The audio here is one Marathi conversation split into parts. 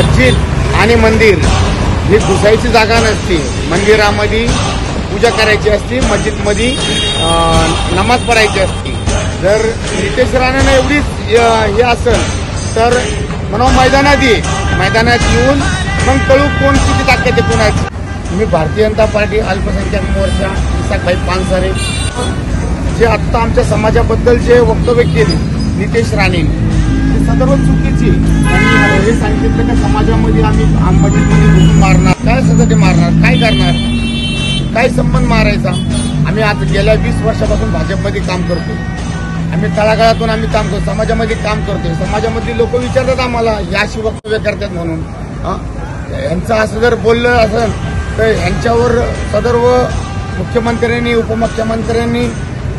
मस्जिद आणि मंदिर ही घुसायची जागा नसते। मंदिरामध्ये पूजा करायची असते, मस्जिदमध्ये नमाज पढायची असते। जर नितेश राणेनं एवढीच हे असेल तर म्हणून मैदानात येऊन मग कळू कोण किती ताकद आहे कोणाची। मी भारतीय जनता पार्टी अल्पसंख्याक मोर्चा इसाकभाई पानसरे जे आत्ता आमच्या समाजाबद्दल जे वक्तव्य केले नितेश राणेंनी ते सर्व चुकीची। त्यांनी हे सांगितलं की समाजामध्ये आम्ही मस्जिदमध्ये घुसून मारणार, काय सगळं मारणार, काय करणार, काय संबंध मारायचा। आम्ही आता गेल्या 20 वर्षापासून भाजपमध्ये काम करतो, आम्ही तळागाळातून आम्ही काम करतो, समाजामध्ये काम करतोय। समाजामधली लोक विचारतात आम्हाला हे अशी वक्तव्य करतात म्हणून। यांचं असं जर बोललं असेल तर यांच्यावर सदर्व मुख्यमंत्र्यांनी, उपमुख्यमंत्र्यांनी,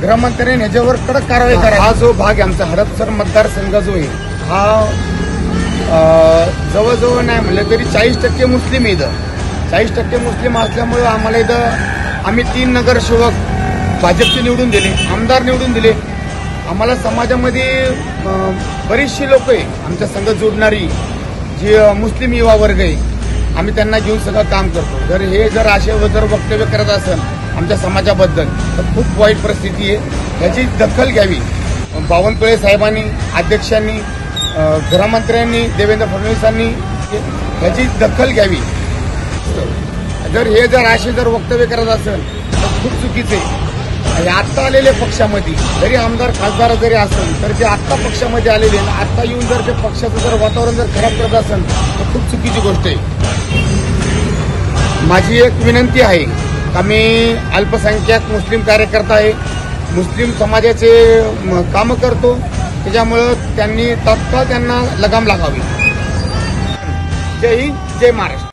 गृहमंत्र्यांनी ह्याच्यावर कडक कारवाई करा। हा जो भाग आमचा हडपसर मतदारसंघ जो आहे हा जवळजवळ नाही म्हणलं तरी 40% मुस्लिम आहे। इथं 40% मुस्लिम असल्यामुळे आम्हाला इथं आम्ही 3 नगरसेवक भाजपचे निवडून दिले, आमदार निवडून दिले। आम्हाला समाजामध्ये बरीचशी लोक आहे आमच्या संघ जोडणारी जी मुस्लिम युवा वर्ग आहे, आम्ही त्यांना घेऊन सगळं काम करतो। जर असे जर वक्तव्य करत असेल आमच्या समाजाबद्दल तर खूप वाईट परिस्थिती आहे, याची दखल घ्यावी। बावनकुळे साहेबांनी, अध्यक्षांनी, गृहमंत्र्यांनी, देवेंद्र फडणवीसांनी याची दखल घ्यावी। जर असे वक्तव्य करत असेल तर खूप चुकीचे आहे। आत्ता आलेले पक्षामध्ये जरी आमदार खासदार जरी असेल तर ते आत्ता पक्षामध्ये आलेले, आत्ता येऊन जर ते पक्षाचं जर वातावरण जर खराब करत असेल तर खूप चुकीची गोष्ट आहे। माझी एक विनंती आहे का मी अल्पसंख्याक मुस्लिम कार्यकर्ता आहे, मुस्लिम समाजाचे कामं करतो, त्याच्यामुळं त्यांनी तात्काळ त्यांना लगाम लागावी। जय हिंद, जय महाराष्ट्र।